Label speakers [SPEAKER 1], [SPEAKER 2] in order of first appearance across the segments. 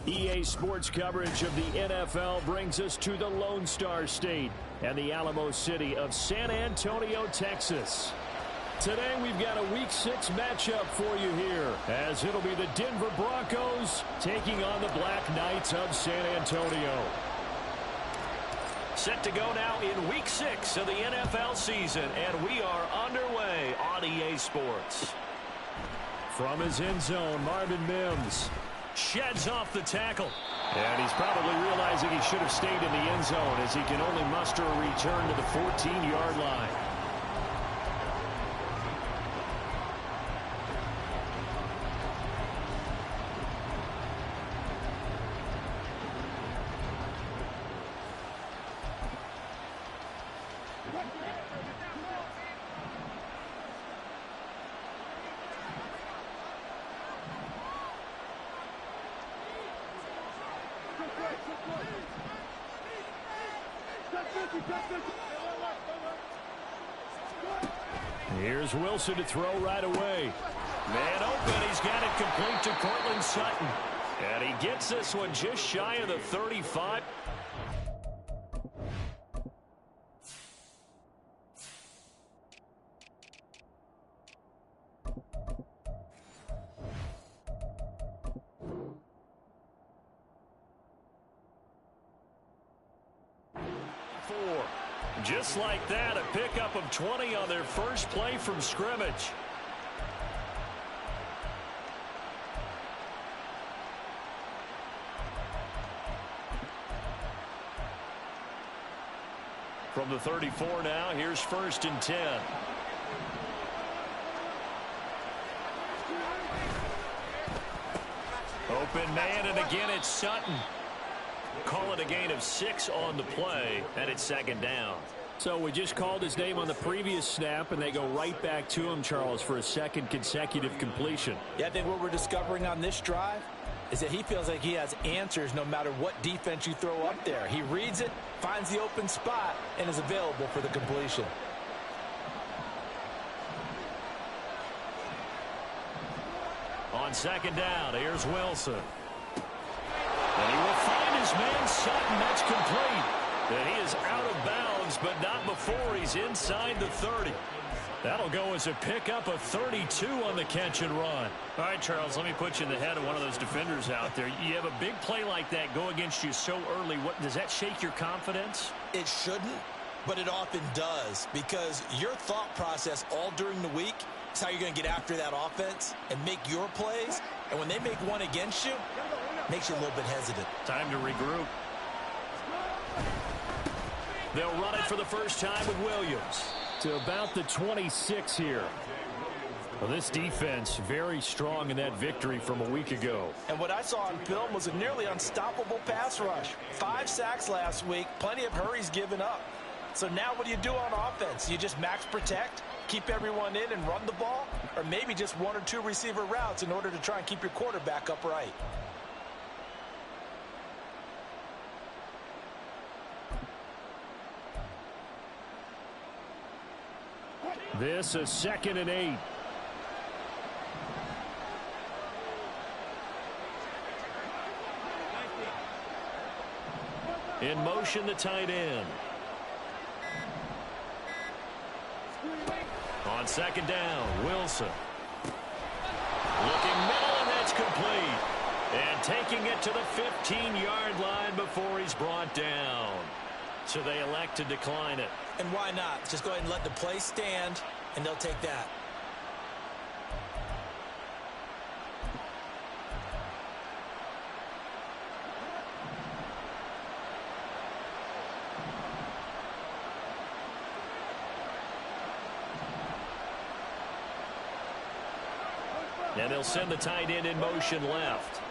[SPEAKER 1] EA Sports coverage of the NFL brings us to the Lone Star State and the Alamo City of San Antonio, Texas. Today we've got a Week 6 matchup for you here, as it'll be the Denver Broncos taking on the Black Knights of San Antonio. Set to go now in Week 6 of the NFL season, and we are underway on EA Sports. From his end zone, Marvin Mims sheds off the tackle. And he's probably realizing he should have stayed in the end zone, as he can only muster a return to the 14-yard line. Here's Wilson to throw right away. Man open, he's got it complete to Cortland Sutton. And he gets this one just shy of the 35. Just like that, a pickup of 20 on their first play from scrimmage. From the 34 now, here's 1st and 10. Open man, and again it's Sutton. Call it a gain of 6 on the play, and it's 2nd down. So we just called his name on the previous snap, and they go right back to him, Charles, for a 2nd consecutive completion.
[SPEAKER 2] Yeah, I think what we're discovering on this drive is that he feels like he has answers no matter what defense you throw up there. He reads it, finds the open spot, and is available for the completion.
[SPEAKER 1] On 2nd down, here's Wilson. And he will find his man Sutton. That's complete. And he is out of bounds, but not before he's inside the 30. That'll go as a pickup of 32 on the catch and run. All right, Charles, let me put you in the head of one of those defenders out there. You have a big play like that go against you so early. What does that shake your confidence?
[SPEAKER 2] It shouldn't, but it often does, because your thought process all during the week is how you're going to get after that offense and make your plays. And when they make one against you, makes you a little bit hesitant.
[SPEAKER 1] Time to regroup. They'll run it for the first time with Williams to about the 26 here. Well, this defense very strong in that victory from a week ago.
[SPEAKER 2] And what I saw on film was a nearly unstoppable pass rush. 5 sacks last week, plenty of hurries given up. So now what do you do on offense? You just max protect, keep everyone in and run the ball, or maybe just 1 or 2 receiver routes in order to try and keep your quarterback upright.
[SPEAKER 1] This is 2nd and 8. In motion, the tight end. On 2nd down, Wilson. Looking middle, and that's complete. And taking it to the 15-yard line before he's brought down. So they elect to decline it.
[SPEAKER 2] And why not? Just go ahead and let the play stand, and they'll take that.
[SPEAKER 1] And they'll send the tight end in motion left.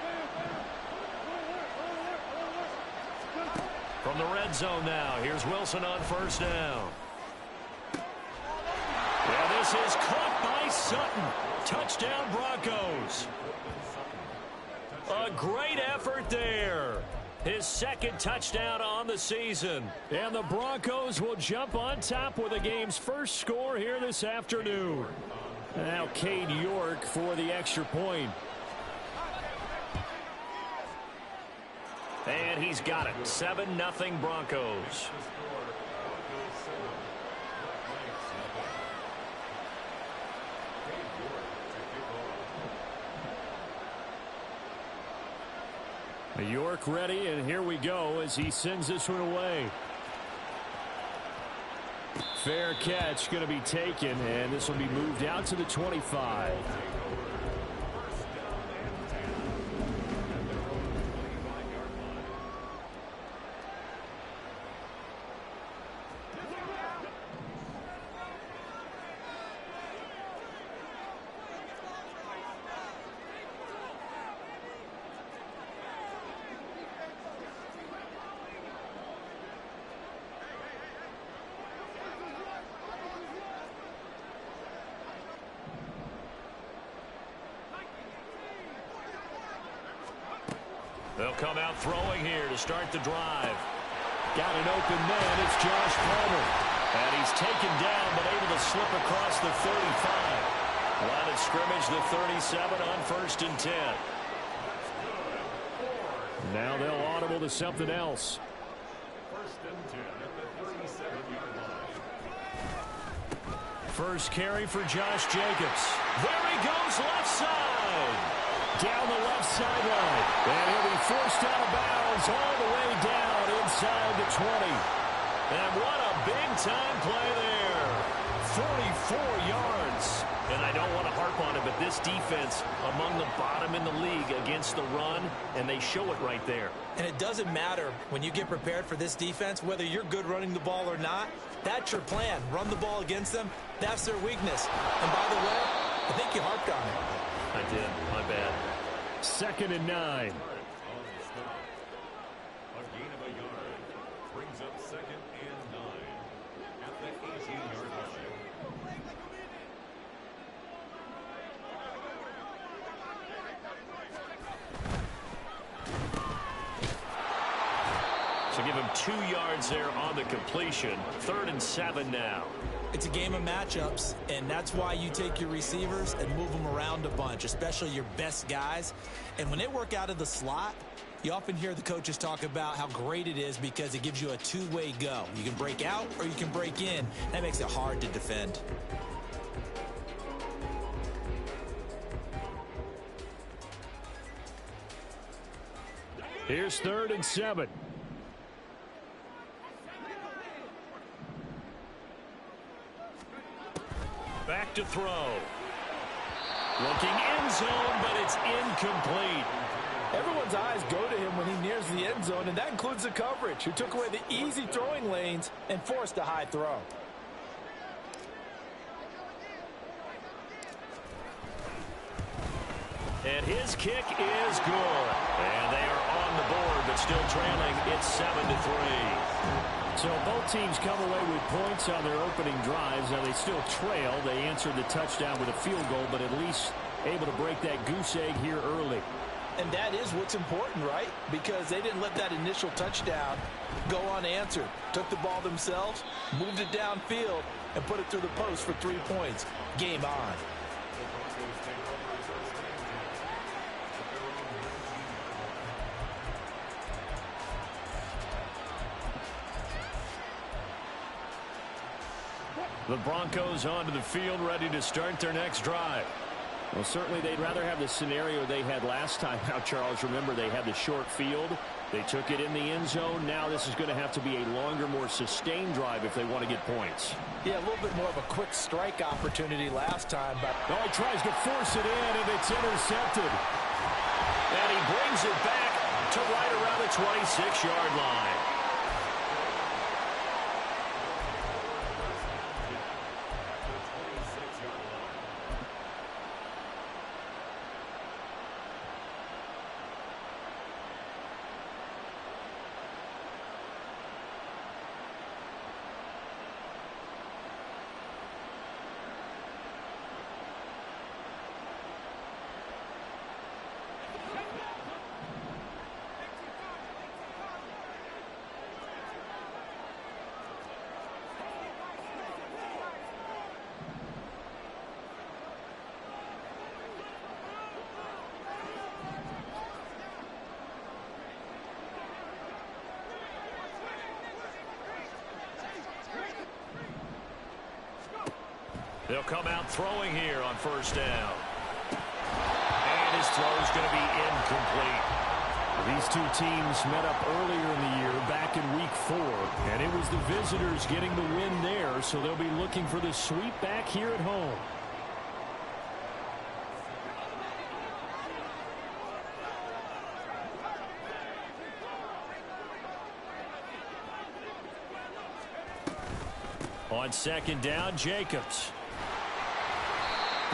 [SPEAKER 1] From the red zone now, here's Wilson on 1st down. And this is caught by Sutton. Touchdown, Broncos. A great effort there. His 2nd touchdown on the season. And the Broncos will jump on top with the game's first score here this afternoon. Now Cade York for the extra point. And he's got it. 7-0 Broncos. York ready, and here we go as he sends this one away. Fair catch going to be taken, and this will be moved out to the 25. They'll come out throwing here to start the drive. Got an open man. It's Josh Palmer. And he's taken down but able to slip across the 35. Line of scrimmage, the 37 on 1st and 10. Now they'll audible to something else.
[SPEAKER 3] 1st and 10 at the 37-yard line.
[SPEAKER 1] First carry for Josh Jacobs. There he goes left side. Down the left sideline. And he'll be forced out of bounds all the way down inside the 20. And what a big-time play there. 44 yards. And I don't want to harp on it, but this defense among the bottom in the league against the run, and they show it right there.
[SPEAKER 2] And it doesn't matter when you get prepared for this defense, whether you're good running the ball or not, that's your plan. Run the ball against them. That's their weakness. And by the way, I think you harped on it.
[SPEAKER 1] I did. My bad. 2nd and 9.
[SPEAKER 3] A gain of a yard brings up 2nd and 9 at the 18-yard line.
[SPEAKER 1] So give him 2 yards there on the completion. 3rd and 7 now.
[SPEAKER 2] It's a game of matchups, and that's why you take your receivers and move them around a bunch, especially your best guys. And when they work out of the slot, you often hear the coaches talk about how great it is because it gives you a two-way go. You can break out or you can break in. That makes it hard to defend.
[SPEAKER 1] Here's 3rd and 7. Back to throw. Looking end zone, but it's incomplete.
[SPEAKER 2] Everyone's eyes go to him when he nears the end zone, and that includes the coverage, who took away the easy throwing lanes and forced a high throw.
[SPEAKER 1] And his kick is good. And they are on the board, but still trailing. It's 7-3. So both teams come away with points on their opening drives. Now they still trail. They answered the touchdown with a field goal, but at least able to break that goose egg here early.
[SPEAKER 2] And that is what's important, right? Because they didn't let that initial touchdown go unanswered. Took the ball themselves, moved it downfield, and put it through the post for 3 points. Game on.
[SPEAKER 1] The Broncos onto the field, ready to start their next drive. Well, certainly they'd rather have the scenario they had last time. Now, Charles, remember they had the short field. They took it in the end zone. Now this is going to have to be a longer, more sustained drive if they want to get points.
[SPEAKER 2] Yeah, a little bit more of a quick strike opportunity last time. But
[SPEAKER 1] he tries to force it in, and it's intercepted. And he brings it back to right around the 26-yard line. They'll come out throwing here on first down. And his throw is going to be incomplete.
[SPEAKER 4] These two teams met up earlier in the year, back in week 4, and it was the visitors getting the win there, so they'll be looking for the sweep back here at home.
[SPEAKER 1] On second down, Jacobs.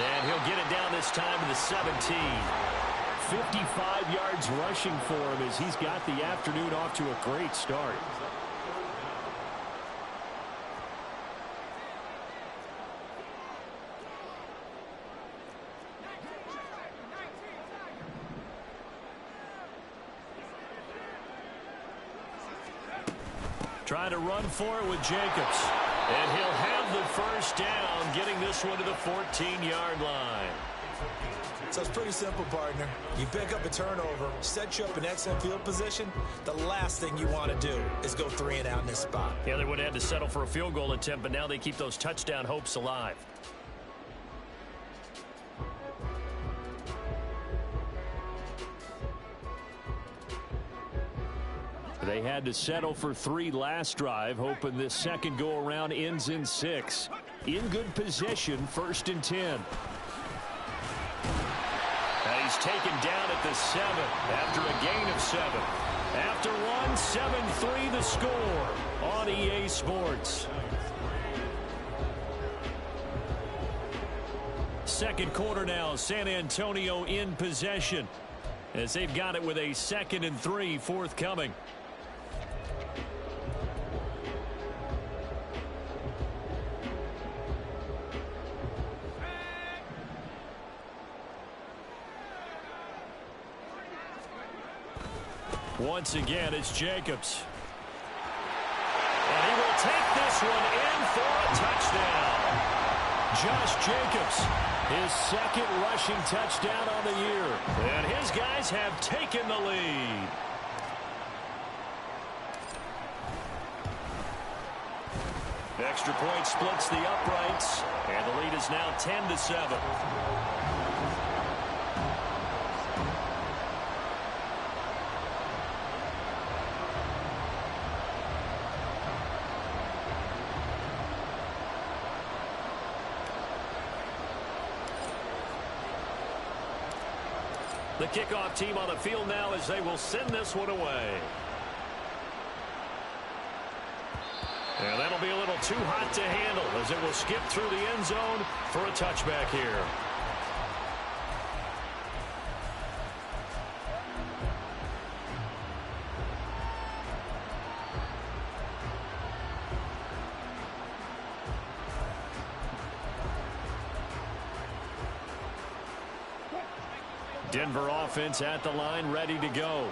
[SPEAKER 1] And he'll get it down this time to the 17.
[SPEAKER 4] 55 yards rushing for him as he's got the afternoon off to a great start.
[SPEAKER 1] Trying to run for it with Jacobs. And he'll have the first down, getting this one to the 14-yard line.
[SPEAKER 2] So it's pretty simple, partner. You pick up a turnover, set you up in excellent field position. The last thing you want to do is go 3 and out in this spot.
[SPEAKER 1] Yeah, they would have had to settle for a field goal attempt, but now they keep those touchdown hopes alive.
[SPEAKER 4] They had to settle for 3 last drive, hoping this second go-around ends in 6. In good position, 1st and 10.
[SPEAKER 1] He's taken down at the 7 after a gain of 7. After 1, 7-3 the score on EA Sports. Second quarter now, San Antonio in possession as they've got it with a 2nd and 3 forthcoming. Once again, it's Jacobs. And he will take this one in for a touchdown. Josh Jacobs, his 2nd rushing touchdown on the year. And his guys have taken the lead. Extra point splits the uprights. And the lead is now 10-7. The kickoff team on the field now as they will send this one away. And that'll be a little too hot to handle as it will skip through the end zone for a touchback here. Denver offense at the line, ready to go.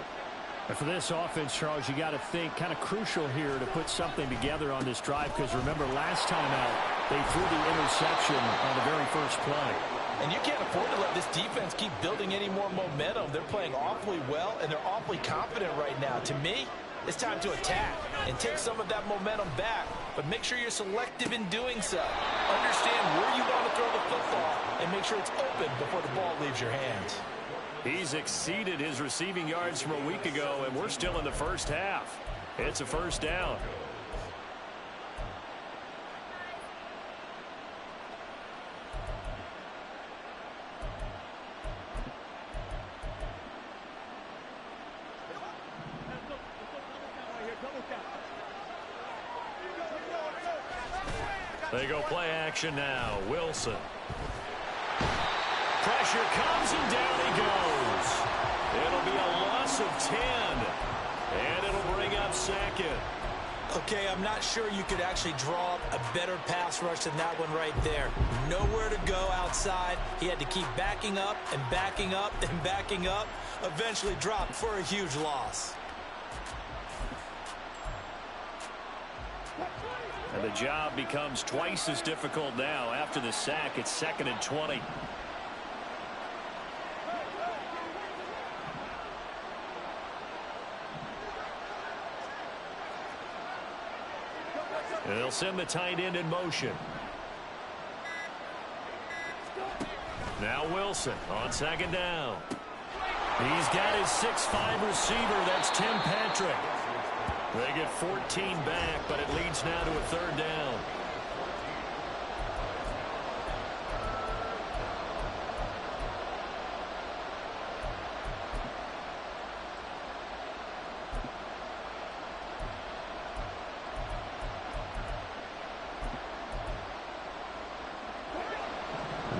[SPEAKER 4] And for this offense, Charles, you got to think kind of crucial here to put something together on this drive, because remember last time out they threw the interception on the very first play.
[SPEAKER 2] And you can't afford to let this defense keep building any more momentum. They're playing awfully well, and they're awfully confident right now. To me, it's time to attack and take some of that momentum back, but make sure you're selective in doing so. Understand where you want to throw the football and make sure it's open before the ball leaves your hands.
[SPEAKER 1] He's exceeded his receiving yards from a week ago, and we're still in the first half. It's a first down. They go play action now. Wilson. Pressure comes and down he goes. It'll be a loss of 10. And it'll bring up 2nd.
[SPEAKER 2] Okay, I'm not sure you could actually draw up a better pass rush than that one right there. Nowhere to go outside. He had to keep backing up and backing up and backing up. Eventually dropped for a huge loss.
[SPEAKER 1] And the job becomes twice as difficult now. After the sack, it's 2nd and 20. They'll send the tight end in motion. Now Wilson on second down. He's got his 6'5" receiver. That's Tim Patrick. They get 14 back, but it leads now to a third down.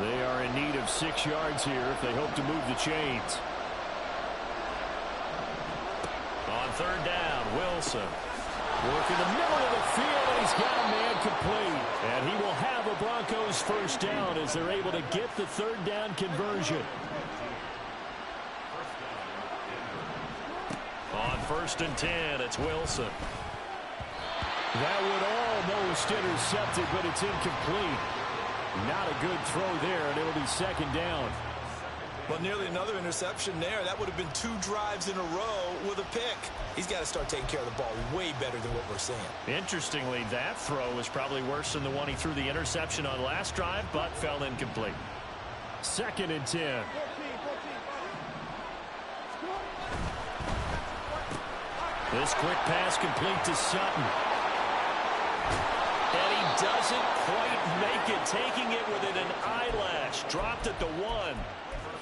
[SPEAKER 4] They are in need of 6 yards here if they hope to move the chains.
[SPEAKER 1] On third down, Wilson. Working the middle of the field, and he's got a man complete. And he will have a Broncos first down as they're able to get the third down conversion. On 1st and 10, it's Wilson.
[SPEAKER 4] That would almost intercept it, but it's incomplete. Not a good throw there, and it'll be second down.
[SPEAKER 2] Well, nearly another interception there. That would have been 2 drives in a row with a pick. He's got to start taking care of the ball way better than what we're seeing.
[SPEAKER 1] Interestingly, that throw was probably worse than the one he threw the interception on last drive, but fell incomplete.
[SPEAKER 4] 2nd and 10.
[SPEAKER 1] This quick pass complete to Sutton. And he doesn't quite make it, taking it within an eyelash. Dropped at the 1.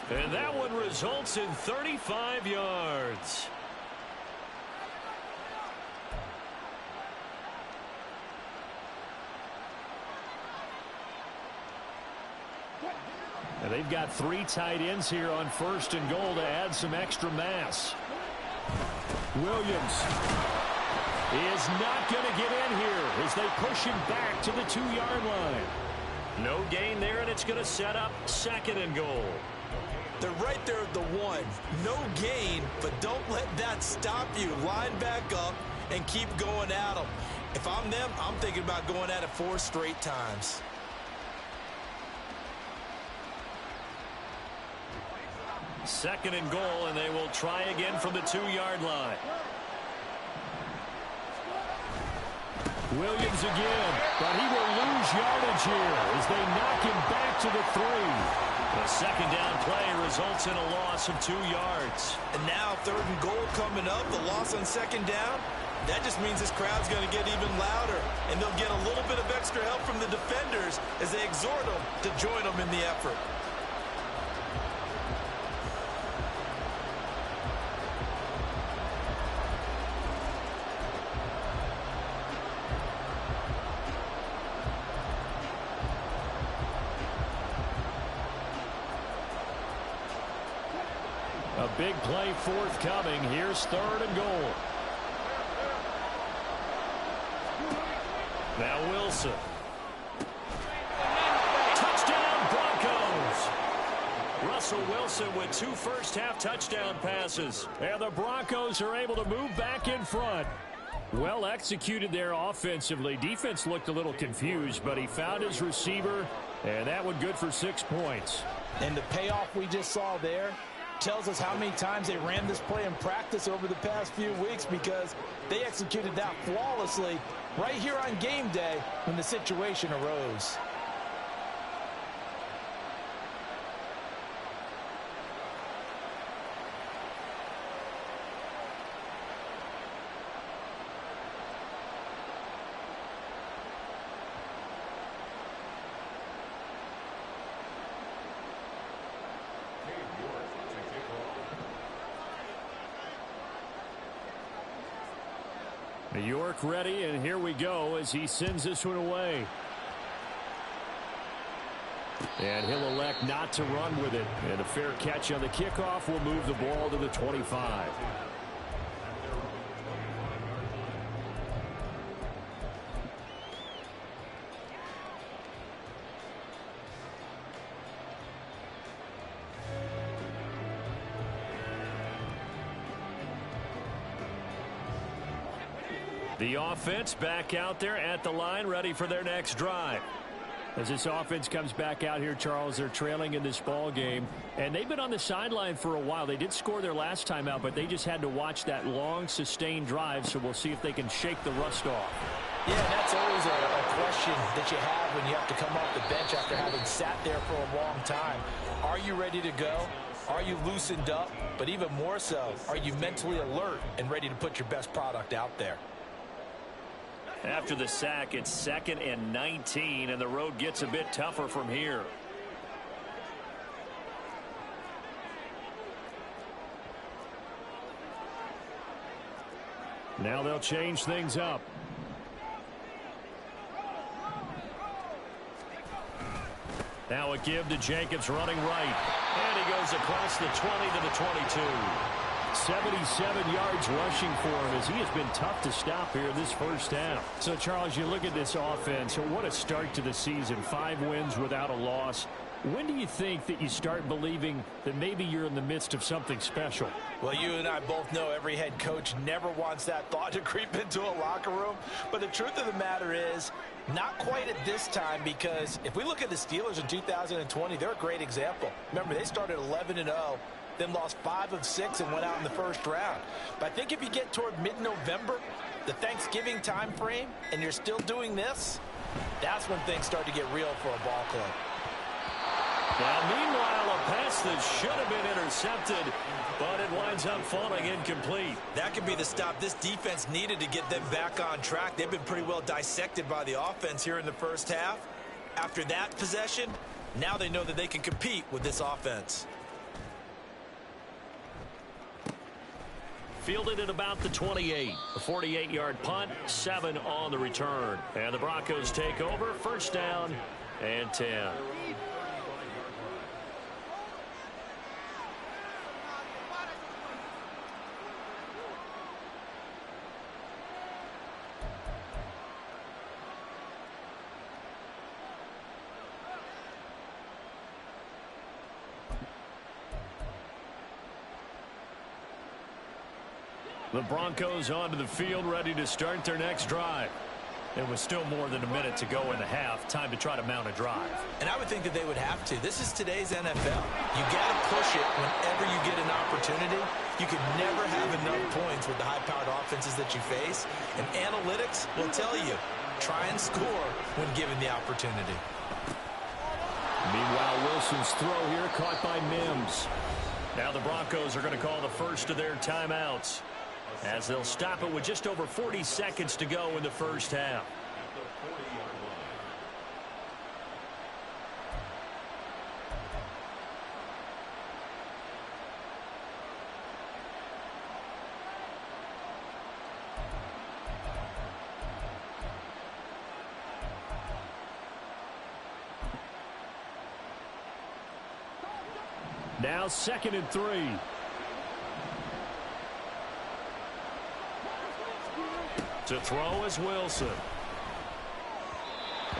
[SPEAKER 1] And that one results in 35 yards.
[SPEAKER 4] And they've got 3 tight ends here on 1st and goal to add some extra mass. Williams is not going to get in here as they push him back to the 2-yard line.
[SPEAKER 1] No gain there, and it's going to set up 2nd and goal.
[SPEAKER 2] They're right there at the 1. No gain, but don't let that stop you. Line back up and keep going at them. If I'm them, I'm thinking about going at it 4 straight times.
[SPEAKER 1] Second and goal, and they will try again from the 2-yard line.
[SPEAKER 4] Williams again, but he will lose yardage here as they knock him back to the 3.
[SPEAKER 1] The second down play results in a loss of 2 yards.
[SPEAKER 2] And now 3rd and goal coming up, the loss on 2nd down. That just means this crowd's going to get even louder, and they'll get a little bit of extra help from the defenders as they exhort them to join them in the effort.
[SPEAKER 4] A big play forthcoming. Here's 3rd and goal.
[SPEAKER 1] Now Wilson. Touchdown Broncos. Russell Wilson with 2 first-half touchdown passes.
[SPEAKER 4] And the Broncos are able to move back in front. Well executed there offensively. Defense looked a little confused, but he found his receiver, and that one good for 6 points.
[SPEAKER 2] And the payoff we just saw there tells us how many times they ran this play in practice over the past few weeks, because they executed that flawlessly right here on game day when the situation arose.
[SPEAKER 4] York ready, and here we go as he sends this one away. And he'll elect not to run with it. And a fair catch on the kickoff will move the ball to the 25.
[SPEAKER 1] The offense back out there at the line, ready for their next drive.
[SPEAKER 4] As this offense comes back out here, Charles, they're trailing in this ball game, and they've been on the sideline for a while. They did score their last time out, but they just had to watch that long, sustained drive, so we'll see if they can shake the rust off.
[SPEAKER 2] Yeah, and that's always a question that you have when you have to come off the bench after having sat there for a long time. Are you ready to go? Are you loosened up? But even more so, are you mentally alert and ready to put your best product out there?
[SPEAKER 4] After the sack, it's 2nd and 19, and the road gets a bit tougher from here. Now they'll change things up. Now a give to Jacobs running right. And he goes across the 20 to the 22. 77 yards rushing for him as he has been tough to stop here this first half. So, Charles, you look at this offense, what a start to the season. 5 wins without a loss. When do you think that you start believing that maybe you're in the midst of something special?
[SPEAKER 2] Well, you and I both know every head coach never wants that thought to creep into a locker room. But the truth of the matter is, not quite at this time, because if we look at the Steelers in 2020, they're a great example. Remember, they started 11-0, then lost 5 of 6 and went out in the first round. But I think if you get toward mid-November, the Thanksgiving time frame, and you're still doing this, that's when things start to get real for a ball club.
[SPEAKER 1] Now, meanwhile, a pass that should have been intercepted, but it winds up falling incomplete.
[SPEAKER 2] That could be the stop this defense needed to get them back on track. They've been pretty well dissected by the offense here in the first half. After that possession, now they know that they can compete with this offense.
[SPEAKER 1] Fielded at about the 28. A 48-yard punt, 7 on the return. And the Broncos take over, 1st down and 10. The Broncos onto the field, ready to start their next drive. It was still more than a minute to go in the half. Time to try to mount a drive.
[SPEAKER 2] And I would think that they would have to. This is today's NFL. You got to push it whenever you get an opportunity. You can never have enough points with the high-powered offenses that you face. And analytics will tell you, try and score when given the opportunity.
[SPEAKER 4] Meanwhile, Wilson's throw here caught by Mims.
[SPEAKER 1] Now the Broncos are going to call the first of their timeouts, as they'll stop it with just over 40 seconds to go in the first half.
[SPEAKER 4] Now 2nd and 3.
[SPEAKER 1] To throw is Wilson.
[SPEAKER 4] A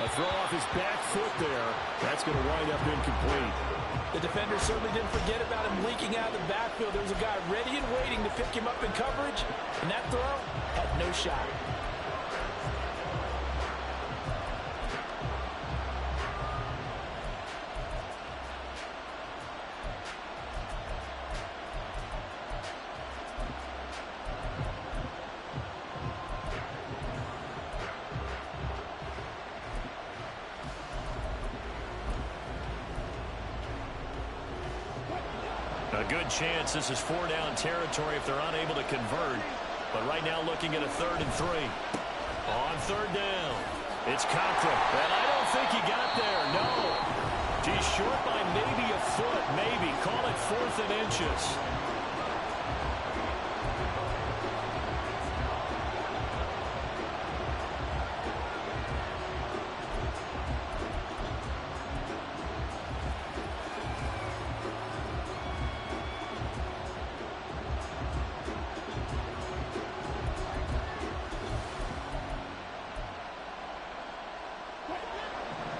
[SPEAKER 4] throw off his back foot there. That's going to wind up incomplete.
[SPEAKER 2] The defender certainly didn't forget about him leaking out of the backfield. There was a guy ready and waiting to pick him up in coverage, and that throw had no shot.
[SPEAKER 1] A good chance this is 4-down territory if they're unable to convert. But right now looking at a 3rd and 3. On 3rd down, it's Cochran. And I don't think he got there, no. He's short by maybe a foot, maybe. Call it 4th and inches.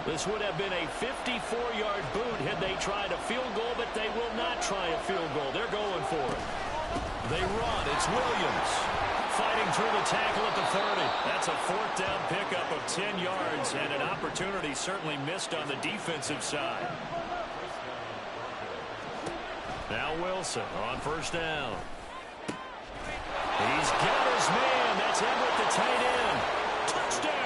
[SPEAKER 1] This would have been a 54-yard boot had they tried a field goal, but they will not try a field goal. They're going for it. They run. It's Williams fighting through the tackle at the 30. That's a 4th down pickup of 10 yards, and an opportunity certainly missed on the defensive side. Now Wilson on 1st down. He's got his man. That's Everett, the tight end. Touchdown!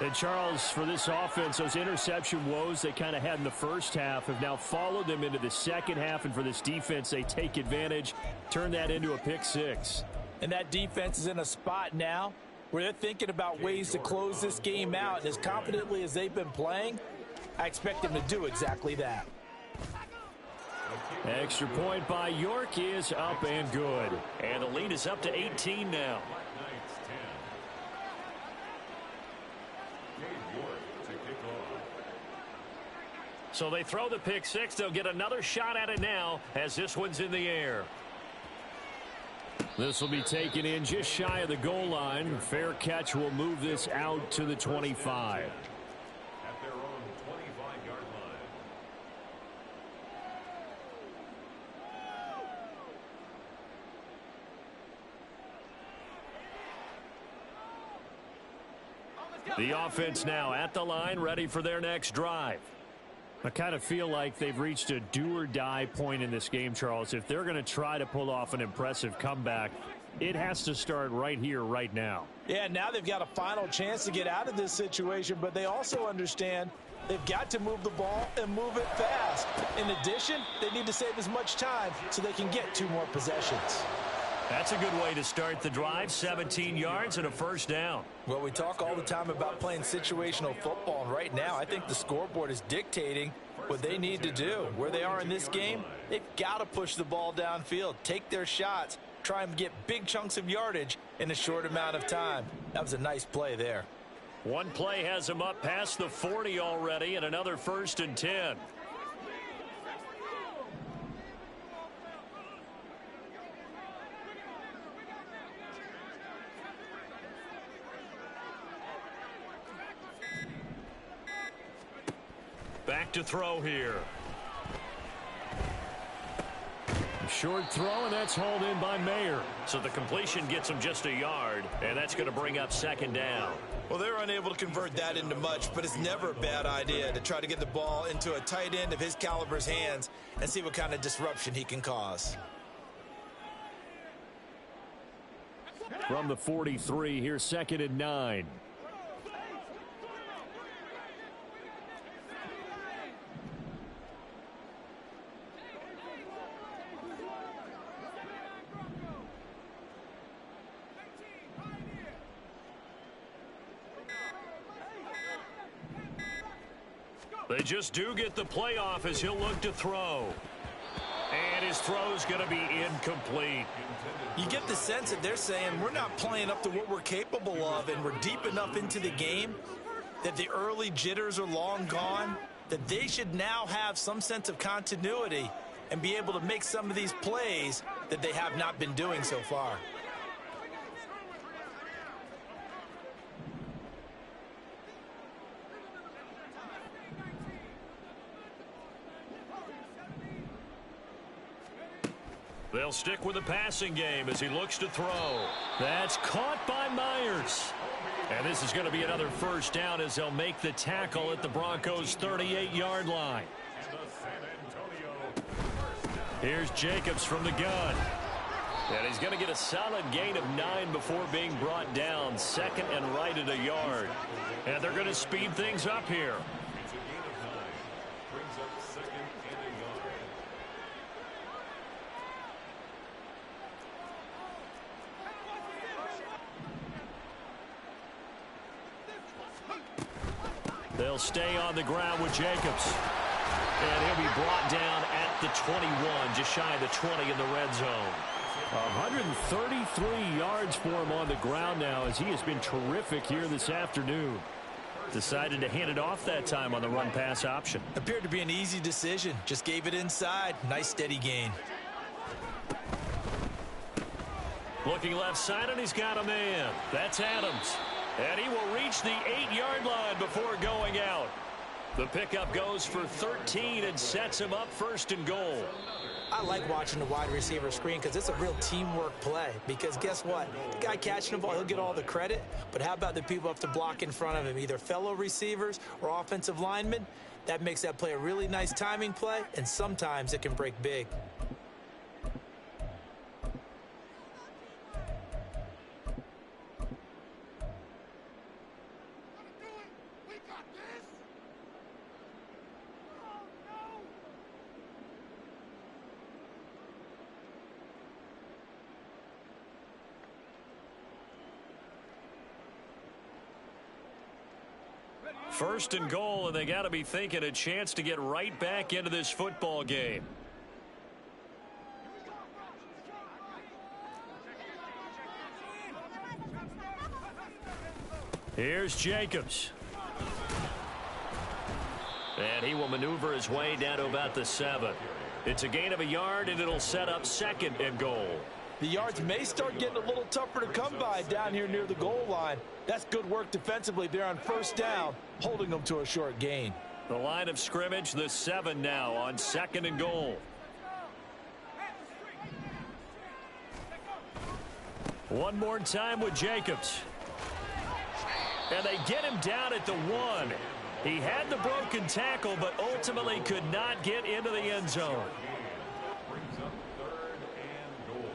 [SPEAKER 4] And Charles, for this offense, those interception woes they kind of had in the first half have now followed them into the second half. And for this defense, they take advantage, turn that into a pick six.
[SPEAKER 2] And that defense is in a spot now where they're thinking about ways to close this game out. And as confidently as they've been playing, I expect them to do exactly that.
[SPEAKER 4] Extra point by York is up and good.
[SPEAKER 1] And the lead is up to 18 now. So they throw the pick six. They'll get another shot at it now as this one's in the air.
[SPEAKER 4] This will be taken in just shy of the goal line. Fair catch will move this out to the 25.
[SPEAKER 3] At their own 25-yard line.
[SPEAKER 4] The offense now at the line, ready for their next drive. I kind of feel like they've reached a do-or-die point in this game, Charles. If they're going to try to pull off an impressive comeback, it has to start right here, right now.
[SPEAKER 2] Yeah, now they've got a final chance to get out of this situation, but they also understand they've got to move the ball and move it fast. In addition, they need to save as much time so they can get 2 more possessions.
[SPEAKER 1] That's a good way to start the drive. 17 yards and a first down.
[SPEAKER 2] Well, we talk all the time about playing situational football, and right now I think the scoreboard is dictating what they need to do. Where they are in this game, they've got to push the ball downfield, take their shots, try and get big chunks of yardage in a short amount of time. That was a nice play there.
[SPEAKER 1] One play has them up past the 40 already, and another 1st and 10. Back to throw here.
[SPEAKER 4] Short throw, and that's hauled in by Mayer.
[SPEAKER 1] So the completion gets him just a yard, and that's going to bring up 2nd down.
[SPEAKER 2] Well, they're unable to convert that into much, but it's never a bad idea to try to get the ball into a tight end of his caliber's hands and see what kind of disruption he can cause.
[SPEAKER 4] From the 43, here's 2nd and 9.
[SPEAKER 1] They just do get the playoff as he'll look to throw. And his throw's going to be incomplete.
[SPEAKER 2] You get the sense that they're saying we're not playing up to what we're capable of, and we're deep enough into the game that the early jitters are long gone, that they should now have some sense of continuity and be able to make some of these plays that they have not been doing so far.
[SPEAKER 1] They'll stick with the passing game as he looks to throw. That's caught by Myers. And this is going to be another 1st down as they'll make the tackle at the Broncos' 38-yard line. Here's Jacobs from the gun. And he's going to get a solid gain of 9 before being brought down. 2nd and right at a yard. And they're going to speed things up here.
[SPEAKER 3] It's a gain of 9. Brings up 2nd and a yard.
[SPEAKER 1] They'll stay on the ground with Jacobs. And he'll be brought down at the 21, just shy of the 20 in the red zone.
[SPEAKER 4] 133 yards for him on the ground now as he has been terrific here this afternoon.
[SPEAKER 1] Decided to hand it off that time on the run-pass option.
[SPEAKER 2] Appeared to be an easy decision. Just gave it inside. Nice steady gain.
[SPEAKER 1] Looking left side, and he's got a man. That's Adams. And he will reach the 8-yard line before going out. The pickup goes for 13 and sets him up 1st and goal.
[SPEAKER 2] I like watching the wide receiver screen because it's a real teamwork play. Because guess what? The guy catching the ball, he'll get all the credit. But how about the people who have to block in front of him, either fellow receivers or offensive linemen? That makes that play a really nice timing play, and sometimes it can break big.
[SPEAKER 1] First and goal, and they got to be thinking a chance to get right back into this football game. Here's Jacobs. And he will maneuver his way down to about the 7. It's a gain of a yard, and it'll set up second and goal.
[SPEAKER 2] The yards may start getting a little tougher to come by down here near the goal line. That's good work defensively there on first down, holding them to a short gain.
[SPEAKER 1] The line of scrimmage, the 7 now on second and goal. One more time with Jacobs. And they get him down at the 1. He had the broken tackle, but ultimately could not get into the end zone.
[SPEAKER 3] Brings up third and goal.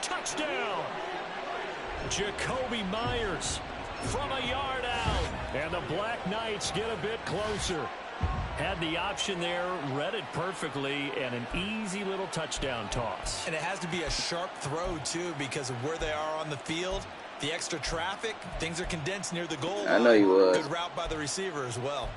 [SPEAKER 1] Touchdown! Jacoby Myers from a yard out. And the Black Knights get a bit closer. Had the option there, read it perfectly, and an easy little touchdown toss.
[SPEAKER 2] And it has to be a sharp throw, too, because of where they are on the field. The extra traffic, things are condensed near the goal line.
[SPEAKER 5] I know he was.
[SPEAKER 2] Good route by the receiver as well.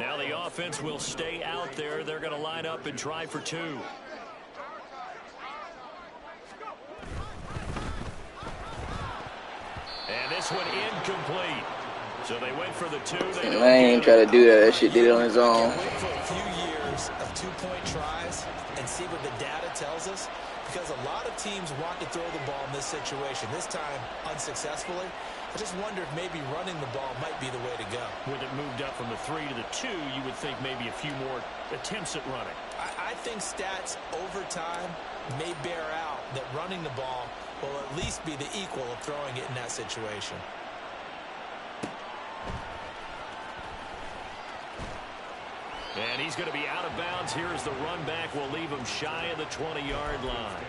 [SPEAKER 1] Now the offense will stay out there. They're going to line up and try for 2. And this one incomplete. So they went for the 2.
[SPEAKER 5] They ain't try to do that. That shit did it on his own.
[SPEAKER 2] Wait for a few years of 2-point tries and see what the data tells us. Because a lot of teams want to throw the ball in this situation. This time, unsuccessfully. I just wonder if maybe running the ball might be the way to go.
[SPEAKER 1] With it moved up from the 3 to the 2, you would think maybe a few more attempts at running.
[SPEAKER 2] I think stats over time may bear out that running the ball will at least be the equal of throwing it in that situation.
[SPEAKER 1] And he's going to be out of bounds here as the run back will leave him shy of the 20-yard line.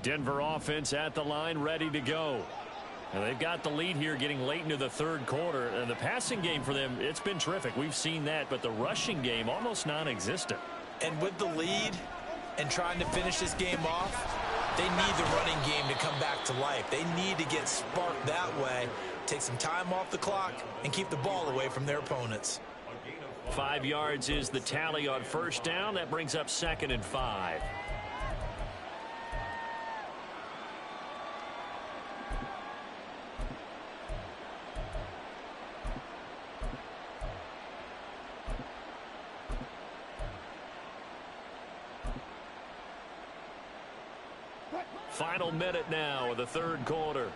[SPEAKER 1] Denver offense at the line, ready to go. And they've got the lead here getting late into the third quarter. And the passing game for them, it's been terrific. We've seen that, but the rushing game almost non-existent.
[SPEAKER 2] And with the lead and trying to finish this game off, they need the running game to come back to life. They need to get sparked that way, take some time off the clock, and keep the ball away from their opponents.
[SPEAKER 1] 5 yards is the tally on first down. That brings up 2nd and 5. Final minute now of the third quarter.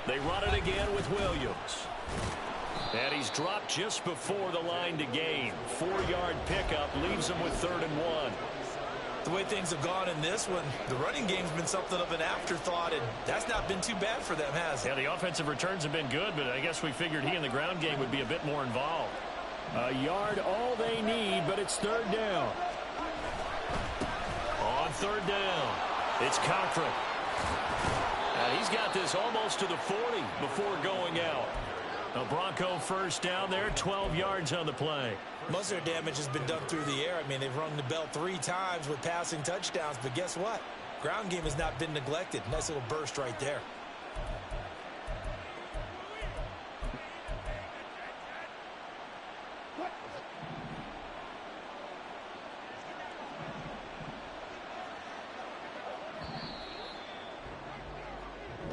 [SPEAKER 1] They run it again with Williams.
[SPEAKER 4] And he's dropped just before the line to gain. 4-yard pickup leaves him with 3rd and 1.
[SPEAKER 2] The way things have gone in this one, the running game's been something of an afterthought, and that's not been too bad for them, has it?
[SPEAKER 4] Yeah, the offensive returns have been good, but I guess we figured he in the ground game would be a bit more involved. A yard all they need, but it's 3rd down. On 3rd down, it's Cochran. And he's got this almost to the 40 before going out. A Bronco first down there, 12 yards on the play.
[SPEAKER 2] Most of their damage has been done through the air. I mean, they've rung the bell 3 times with passing touchdowns, but guess what? Ground game has not been neglected. Nice little burst right there.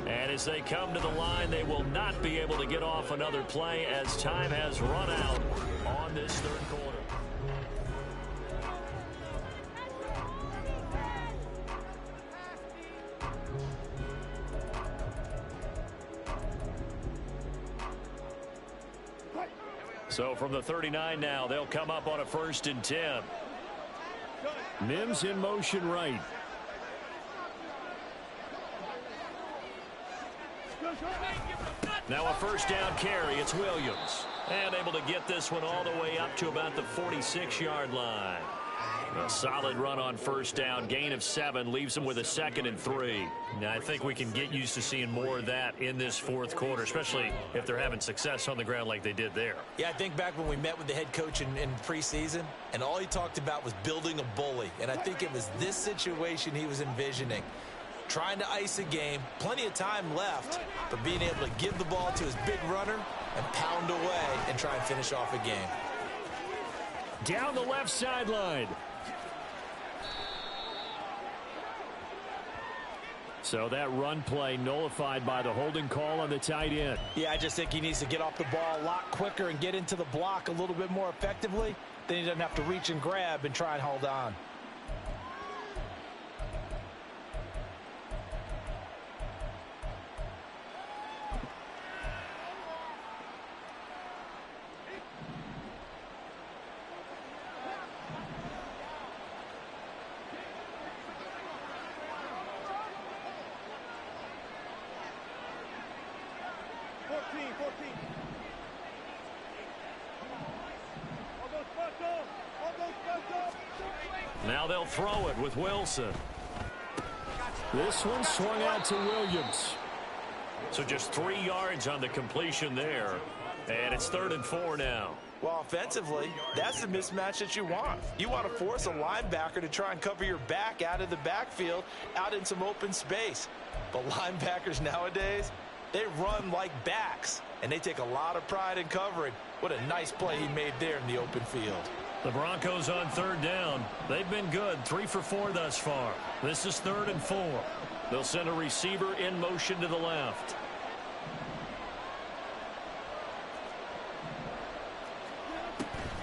[SPEAKER 4] And as they come to the line, they will not be able to get off another play as time has run out on this 3rd quarter. So from the 39 now, they'll come up on a 1st and 10. Mims in motion right. Now a 1st down carry. It's Williams. And able to get this one all the way up to about the 46-yard line. A solid run on 1st down. Gain of 7 leaves them with a 2nd and 3. Now I think we can get used to seeing more of that in this 4th quarter, especially if they're having success on the ground like they did there.
[SPEAKER 2] Yeah, I think back when we met with the head coach in preseason, and all he talked about was building a bully. And I think it was this situation he was envisioning. Trying to ice a game, plenty of time left, but being able to give the ball to his big runner and pound away and try and finish off a game.
[SPEAKER 4] Down the left sideline. So that run play nullified by the holding call on the tight end.
[SPEAKER 2] Yeah, I just think he needs to get off the ball a lot quicker and get into the block a little bit more effectively. Then he doesn't have to reach and grab and try and hold on.
[SPEAKER 4] Now they'll throw it with Wilson. This one swung out to Williams. So just 3 yards on the completion there. And it's 3rd and 4 now.
[SPEAKER 2] Well, offensively, that's the mismatch that you want. You want to force a linebacker to try and cover your back out of the backfield, out in some open space. But linebackers nowadays, they run like backs, and they take a lot of pride in covering. What a nice play he made there in the open field.
[SPEAKER 4] The Broncos on 3rd down. They've been good, 3 for 4 thus far. This is 3rd and 4. They'll send a receiver in motion to the left.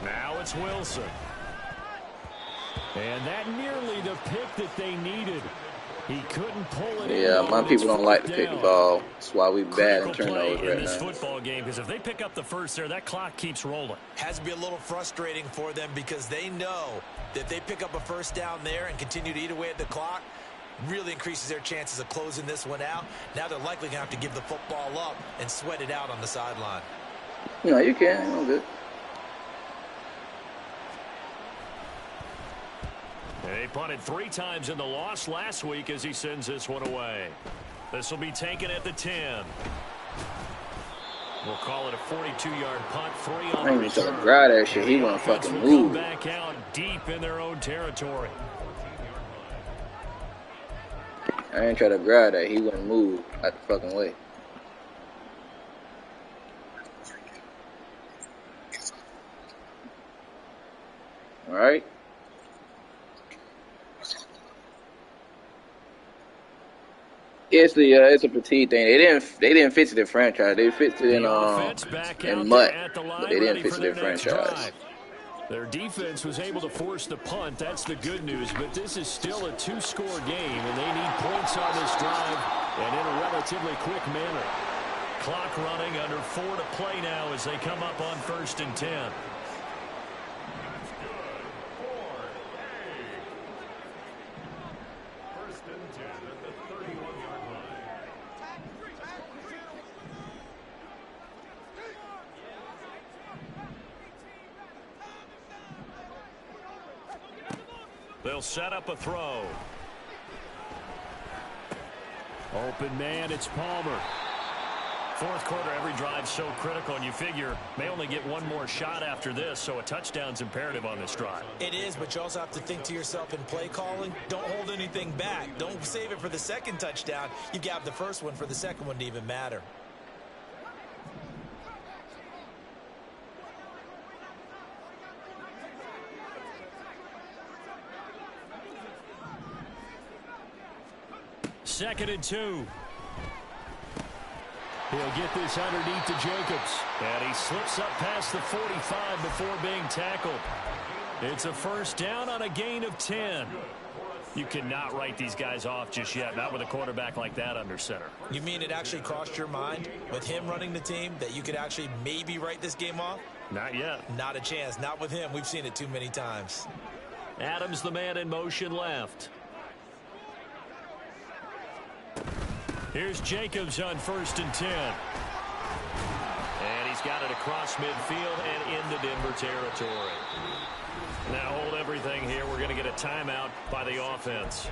[SPEAKER 4] Now it's Wilson. And that nearly the pick that they needed. He couldn't pull it in.
[SPEAKER 5] Yeah, my people don't like to pick the ball. That's why we bad in turnovers right
[SPEAKER 4] in this
[SPEAKER 5] now.
[SPEAKER 4] football game, because if they pick up the first there, that clock keeps rolling.
[SPEAKER 2] Has to be a little frustrating for them because they know that if they pick up a 1st down there and continue to eat away at the clock, really increases their chances of closing this one out. Now they're likely going to have to give the football up and sweat it out on the sideline.
[SPEAKER 5] No, you can. I'm good.
[SPEAKER 4] They punted 3 times in the loss last week as he sends this one away. This will be taken at the 10. We'll call it a 42-yard punt, 3 on the
[SPEAKER 5] I ain't even trying
[SPEAKER 4] return.
[SPEAKER 5] to grab that shit. He won't fucking
[SPEAKER 4] Will
[SPEAKER 5] move.
[SPEAKER 4] come back out deep in their own territory.
[SPEAKER 5] I ain't trying to grab that. He wouldn't move out the fucking way. All right. It's a petite thing. They didn't fix it in franchise. They fixed it in MUT, but they didn't fix it in franchise.
[SPEAKER 4] Their defense was able to force the punt. That's the good news. But this is still a 2-score game, and they need points on this drive and in a relatively quick manner.
[SPEAKER 1] Clock running, under 4 to play now as they come up on 1st and 10.
[SPEAKER 3] That's good. 4A. 1st and 10 at the 31-yard line.
[SPEAKER 1] They'll set up a throw.
[SPEAKER 4] Open man, it's Palmer.
[SPEAKER 1] Fourth quarter, every drive so critical, and you figure may only get one more shot after this, so a touchdown's imperative on this drive.
[SPEAKER 2] It is, but you also have to think to yourself in play calling, don't hold anything back. Don't save it for the second touchdown. You got the first one for the second one to even matter.
[SPEAKER 4] Second and 2. He'll get this underneath to Jacobs.
[SPEAKER 1] And he slips up past the 45 before being tackled. It's a first down on a gain of 10. You cannot write these guys off just yet, not with a quarterback like that under center.
[SPEAKER 2] You mean it actually crossed your mind with him running the team that you could actually maybe write this game off?
[SPEAKER 1] Not yet.
[SPEAKER 2] Not a chance. Not with him. We've seen it too many times.
[SPEAKER 1] Adams, the man in motion left. Here's Jacobs on 1st and 10. And he's got it across midfield and into Denver territory. Now hold everything here. We're going to get a timeout by the offense.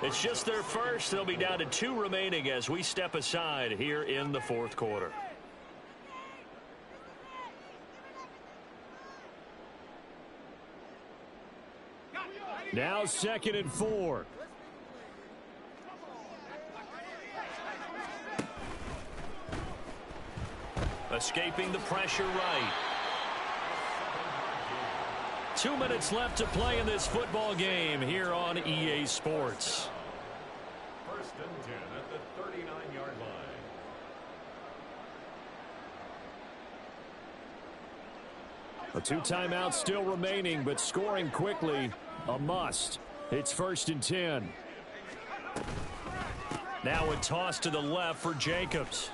[SPEAKER 1] It's just their first. They'll be down to 2 remaining as we step aside here in the fourth quarter.
[SPEAKER 4] Now 2nd and 4.
[SPEAKER 1] Escaping the pressure right. 2 minutes left to play in this football game here on EA Sports.
[SPEAKER 3] 1st and 10 at the 39-yard line.
[SPEAKER 4] A 2 timeouts still remaining, but scoring quickly, a must. It's 1st and 10.
[SPEAKER 1] Now a toss to the left for Jacobs.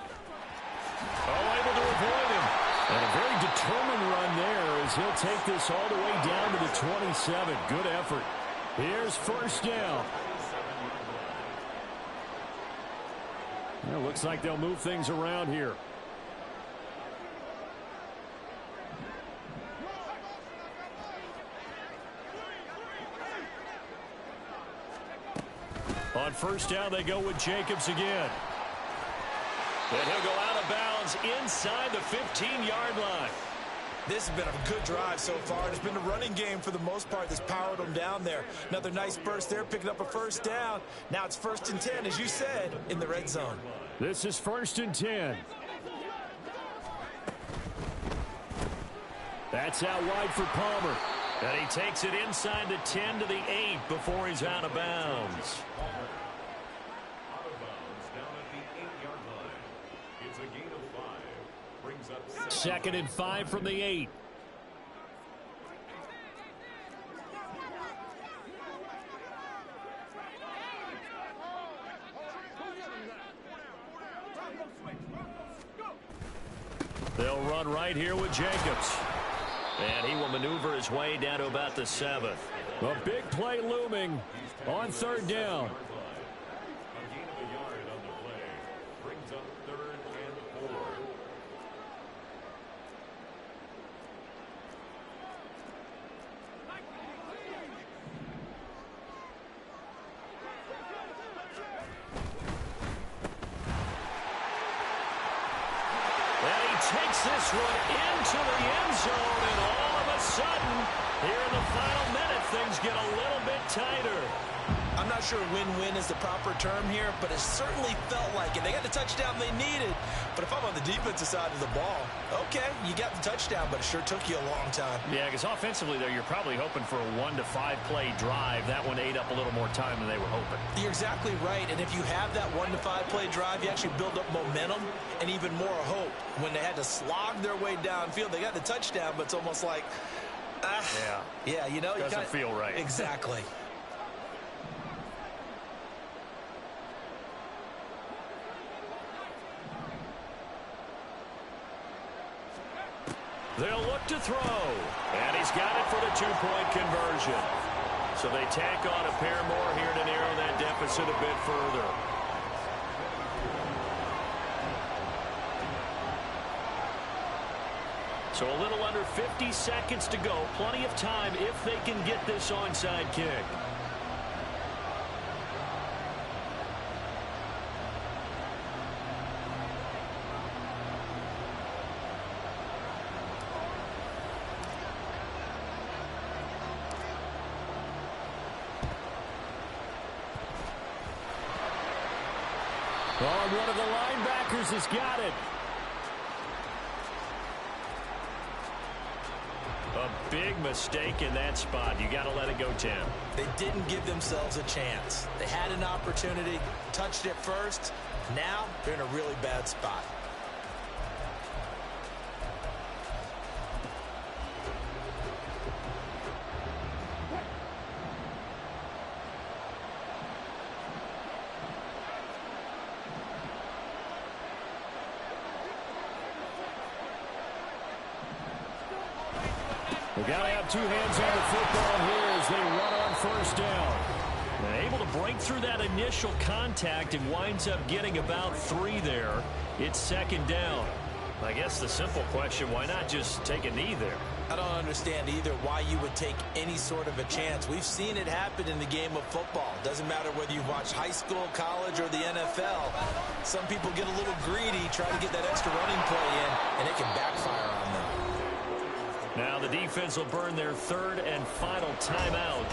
[SPEAKER 1] Oh, able to avoid him. And a very determined run there as he'll take this all the way down to the 27. Good effort.
[SPEAKER 4] Here's 1st down. It looks like they'll move things around here.
[SPEAKER 1] On 1st down, they go with Jacobs again. And he'll go out of bounds inside the 15-yard line.
[SPEAKER 2] This has been a good drive so far. It's been the running game for the most part that's powered them down there. Another nice burst there, picking up a 1st down. Now it's 1st and 10, as you said, in the red zone.
[SPEAKER 4] This is 1st and 10. That's out wide for Palmer.
[SPEAKER 1] And he takes it inside the 10 to the 8 before he's out of bounds.
[SPEAKER 3] Out of bounds down at the 8-yard line. It's a gain of 5. Brings up
[SPEAKER 4] 2nd and 5 from the 8.
[SPEAKER 1] They'll run right here with Jacobs. And he will maneuver his way down to about the 7th.
[SPEAKER 4] A big play looming on 3rd down.
[SPEAKER 3] A gain of a yard on the play. Brings up 3rd and 4.
[SPEAKER 1] Takes this one into the end zone, and all of a sudden, here in the final minute, things get a little bit tighter.
[SPEAKER 2] I'm not sure win-win is the proper term here, but it certainly felt like it. They got the touchdown they needed, but if I'm on the defensive side of the ball, okay, you got the touchdown, but it sure took you a long time.
[SPEAKER 1] Yeah, because offensively, there, you're probably hoping for a 1 to 5 play drive. That one ate up a little more time than they were hoping.
[SPEAKER 2] You're exactly right, and if you have that 1 to 5 play drive, you actually build up momentum and even more hope. When they had to slog their way downfield, they got the touchdown, but it's almost like, yeah, you know,
[SPEAKER 1] doesn't feel right.
[SPEAKER 2] Exactly.
[SPEAKER 1] They'll look to throw. And he's got it for the two-point conversion. So they tack on a pair more here to narrow that deficit a bit further. So a little under 50 seconds to go. Plenty of time if they can get this onside kick. Oh, one of the linebackers has got it. A big mistake in that spot. You got to let it go, Tim.
[SPEAKER 2] They didn't give themselves a chance. They had an opportunity, touched it first. Now they're in a really bad spot.
[SPEAKER 4] They got to have two hands on the football here as they run on first down. And able to break through that initial contact and winds up getting about 3 there. It's second down. I guess the simple question, why not just take a knee there?
[SPEAKER 2] I don't understand either why you would take any sort of a chance. We've seen it happen in the game of football. Doesn't matter whether you've watched high school, college, or the NFL. Some people get a little greedy, try to get that extra running play in, and it can backfire on them.
[SPEAKER 1] Now the defense will burn their third and final timeout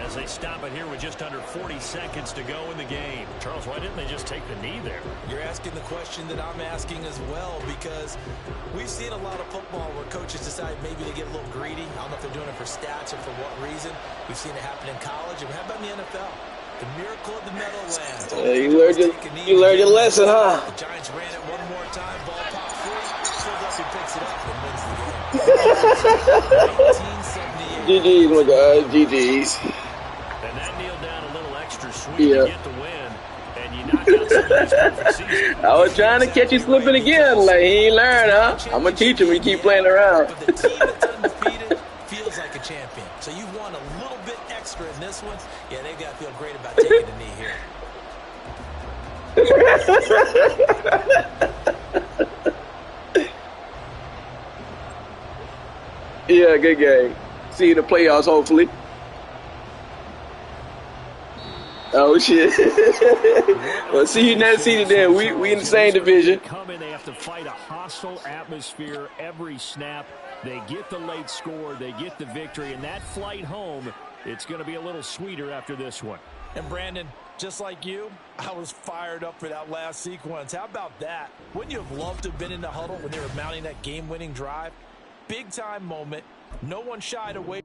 [SPEAKER 1] as they stop it here with just under 40 seconds to go in the game. Charles, why didn't they just take the knee there?
[SPEAKER 2] You're asking the question that I'm asking as well, because we've seen a lot of football where coaches decide maybe they get a little greedy. I don't know if they're doing it for stats or for what reason. We've seen it happen in college. And how about in the NFL? The miracle of the Meadowlands.
[SPEAKER 5] You learned your lesson, huh?
[SPEAKER 2] The Giants ran it one more time. Ball popped free. He picks it up and wins the game.
[SPEAKER 5] GG's, my guys. GG's.
[SPEAKER 1] And that kneeled down a little extra sweet to get the win. And you knock out some of these perfect seasons.
[SPEAKER 5] I was trying to catch you slipping again. Like, he ain't learned, huh? I'm going to teach him. We keep playing around.
[SPEAKER 2] But the team that's undefeated feels like a champion. So you want a little bit extra in this one. Yeah, they've got to feel great about taking the knee here.
[SPEAKER 5] Yeah, good game. See you in the playoffs, hopefully. Oh, shit. Well, see you next season then. We in the same division.
[SPEAKER 4] Come in, they have to fight a hostile atmosphere every snap. They get the late score. They get the victory. And that flight home, it's going to be a little sweeter after this one.
[SPEAKER 2] And, Brandon, just like you, I was fired up for that last sequence. How about that? Wouldn't you have loved to have been in the huddle when they were mounting that game-winning drive? Big-time moment. No one shied away.